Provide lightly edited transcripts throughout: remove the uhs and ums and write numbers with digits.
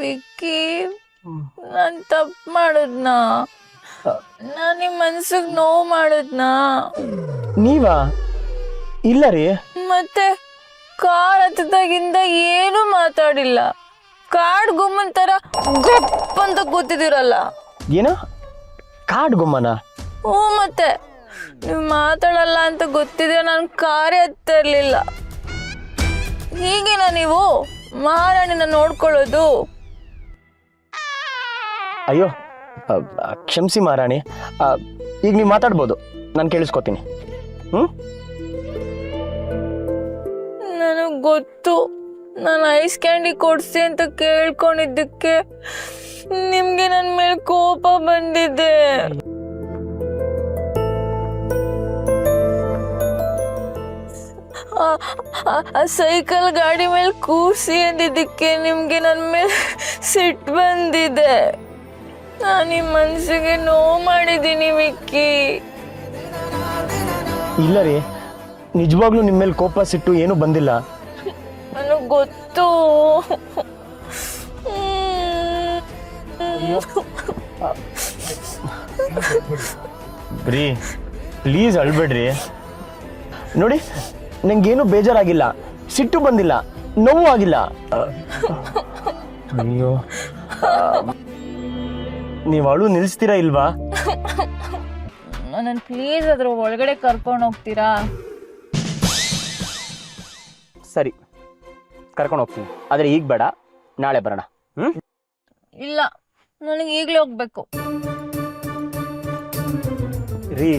ವಿಕ್ಕಿ, ನಾನ್ ತಪ್ಪು ಮಾಡದ್ನಾ? ನಾನ್ ನಿಮ್ ಮನ್ಸಿಗೆ ನೋವು ಮಾಡದ್ನಾ? ನೀವಾ? ಇಲ್ಲ ರೀ. ಮತ್ತೆ ಕಾರ್ ಹತ್ತದಾಗಿಂದ ಏನು ಮಾತಾಡಿಲ್ಲ, ಕಾಡ್ ಗುಮ್ಮನ್ ತರ ಗಪ್ ಅಂತ ಕೂತಿದಿರಲ್ಲ. ಏನ ಕಾಡ್ ಗುಮ್ಮನ? ಹ್ಞೂ, ಮತ್ತೆ ನೀವು ಮಾತಾಡಲ್ಲ ಅಂತ ಗೊತ್ತಿದ್ರೆ ನಾನು ಕಾರೇ ಹತ್ತ ಇರ್ಲಿಲ್ಲ. ಹೀಗೇನಾ ನೀವು ಮಹಾರಾಣಿನ ನೋಡ್ಕೊಳ್ಳೋದು? ಅಯ್ಯೋ ಕ್ಷಮಿಸಿ ಮಹಾರಾಣಿ, ಈಗ ನೀವು ಮಾತಾಡ್ಬೋದು, ನಾನು ಕೇಳಿಸ್ಕೊತೀನಿ. ನನಗೆ ಗೊತ್ತು, ನಾನು ಐಸ್ ಕ್ಯಾಂಡಿ ಕೊಡ್ಸಿ ಅಂತ ಕೇಳ್ಕೊಂಡಿದ್ದಕ್ಕೆ ನಿಮ್ಗೆ ನನ್ನ ಮೇಲೆ ಕೋಪ ಬಂದಿದೆ. ಆ ಸೈಕಲ್ ಗಾಡಿ ಮೇಲೆ ಕೂರ್ಸಿ ಅಂದಿದ್ದಕ್ಕೆ ನಿಮ್ಗೆ ನನ್ನ ಮೇಲೆ ಸಿಟ್ಟು ಬಂದಿದೆ. ನಾನು ನಿಮ್ಮ ಮನಸ್ಸಿಗೆ ನೋವು ಮಾಡಿದ್ದೀನಿ ವಿಕ್ಕಿ. ಇಲ್ಲ ರೀ, ನಿಜವಾಗ್ಲೂ ನಿಮ್ಮ ಮೇಲೆ ಕೋಪ ಸಿಟ್ಟು ಏನೂ ಬಂದಿಲ್ಲ. ನನಗೆ ಗೊತ್ತು. ರೀ ಪ್ಲೀಸ್ ಅಳ್ಬೇಡ್ರಿ. ನೋಡಿ, ನಂಗೇನು ಬೇಜಾರಾಗಿಲ್ಲ, ಸಿಟ್ಟು ಬಂದಿಲ್ಲ, ನೋವು ಆಗಿಲ್ಲ. ಅಯ್ಯೋ, ನೀವು ಅಳು ನಿಲ್ಲಿಸ್ತೀರಾ ಇಲ್ವಾ? ನನ್ನ ಪ್ಲೀಸ್ ಅದ್ರ ಒಳಗಡೆ ಕರ್ಕೊಂಡು ಹೋಗ್ತೀರಾ? ಸರಿ, ಕರ್ಕೊಂಡು ಹೋಗ್ತೀನಿ, ಆದರೆ ಈಗ ಬೇಡ, ನಾಳೆ ಬರೋಣ. ಇಲ್ಲ, ನನಗೆ ಈಗಲೇ ಹೋಗ್ಬೇಕು. ರೀ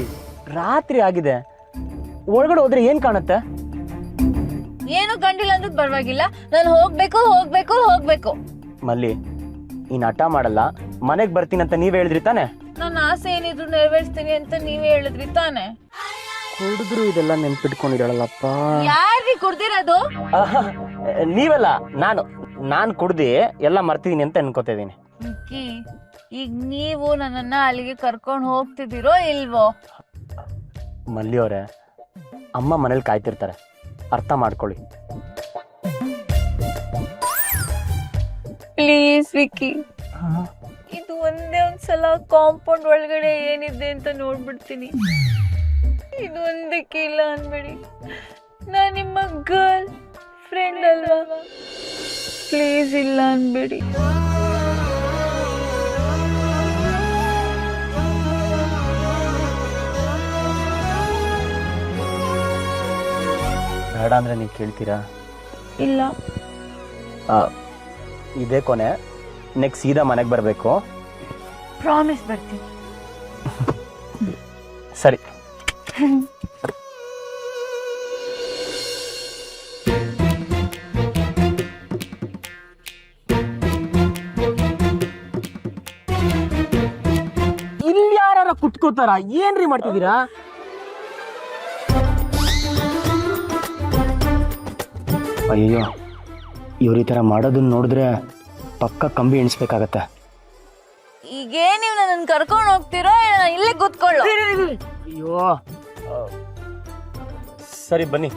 ರಾತ್ರಿ ಆಗಿದೆ, ಒಳಗಡೆ ಹೋದ್ರೆ ಏನ್ ಕಾಣುತ್ತೆ? ಏನು ಕಂಡಿಲ್ಲ ಅಂದ್ರೆ ಪರವಾಗಿಲ್ಲ, ನಾನು ಹೋಗ್ಬೇಕು ಹೋಗ್ಬೇಕು ಹೋಗ್ಬೇಕು. ಮಲ್ಲಿ, ಈ ಹಠ ಮಾಡಲ್ಲ, ಮನೆಗೆ ಬರ್ತೀನಿ ಅಂತ ನೀವ್ ಹೇಳಿದ್ರಿ ತಾನೆ? ನನ್ನ ಆಸೆ ಏನಿದ್ರು ನೆರವೇರಿಸ್ತೀನಿ ಅಂತ ನೀವೇ ಹೇಳಿದ್ರಿ ತಾನೆ? ಹುಡುಗರು ಇದೆಲ್ಲ ನೆನ್ಪಿಟ್ಕೊಂಡಿರಲ್ಲಪ್ಪ. ಯಾರೀ ಕುಡ್ದಿರೋದು? ನೀವಲ್ಲ, ನಾನು ಕುಡ್ದಿ ಎಲ್ಲ ಮರ್ತಿದೀನಿ ಅಂತ ಅನ್ಕೋತಿದ್ದೀನಿ. ಈಗ ನೀವು ನನ್ನನ್ನ ಅಲ್ಲಿಗೆ ಕರ್ಕೊಂಡು ಹೋಗ್ತಿದ್ದೀರೋ ಇಲ್ವೋ? ಮಲ್ಲಿ ಅವರೇ, ಅಮ್ಮ ಮನೇಲಿ ಕಾಯ್ತಿರ್ತಾರೆ, ಅರ್ಥ ಮಾಡ್ಕೊಳ್ಳಿ. ಪ್ಲೀಸ್ ವಿಕ್ಕಿ, ಇದು ಒಂದೇ ಒಂದ್ಸಲ ಕಾಂಪೌಂಡ್ ಒಳಗಡೆ ಏನಿದೆ ಅಂತ ನೋಡ್ಬಿಡ್ತೀನಿ. ಇದು ಒಂದಕ್ಕೆ ಇಲ್ಲ ಅನ್ಬೇಡಿ, ನಾನು ನಿಮ್ಮ ಗರ್ಲ್ ಫ್ರೆಂಡ್ ಅಲ್ವಾ? ಪ್ಲೀಸ್ ಇಲ್ಲ ಅನ್ಬೇಡಿ. ಬೇಡ ಅಂದ್ರೆ ನೀವು ಕೇಳ್ತೀರಾ? ಇಲ್ಲ, ಇದೇ ಕೊನೆ, ನೆಕ್ಸ್ಟ್ ಸೀದಾ ಮನೆಗೆ ಬರಬೇಕು. ಪ್ರಾಮಿಸ್ ಬರ್ತೀನಿ. ಸರಿ. ಇಲ್ಲಿ ಯಾರು ಕುಟ್ಕೋತಾರ? ಏನ್ರಿ ಮಾಡ್ತಿದ್ದೀರಾ? ಅಯ್ಯೋ, ಇವ್ರ ಈ ಥರ ಮಾಡೋದನ್ನ ನೋಡಿದ್ರೆ ಪಕ್ಕ ಕಂಬಿ ಎಣಿಸ್ಬೇಕಾಗತ್ತೆ. ಈಗೇ ನೀವು ನನ್ನ ಕರ್ಕೊಂಡು ಹೋಗ್ತಿರೋ ಇಲ್ಲೇ ಕೂತ್ಕೊಳ್ಳೋ? ಅಯ್ಯೋ, ಸರಿ ಬನ್ನಿ.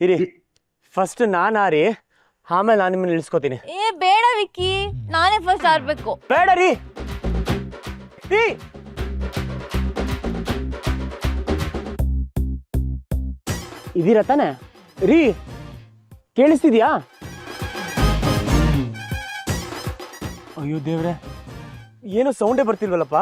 ಇರಿ, ಫಸ್ಟ್ ನಾನು ಹಾರಿ, ಆಮೇಲೆ ನಾನು ನಿಮ್ಮನ್ನ ಇಳಿಸ್ಕೋತೀನಿ. ಏ ಬೇಡ ವಿಕ್ಕಿ, ನಾನೇ ಫಸ್ಟ್ ಆರ್ಬೇಕು. ಬೇಡ ರೀ. ಇದೀರ ತಾನೆ ರೀ? ಕೇಳಿಸ್ತಿದ್ಯಾ? ಅಯ್ಯೋ ದೇವ್ರೆ, ಏನೋ ಸೌಂಡೇ ಬರ್ತಿಲ್ವಲ್ಲಪ್ಪ.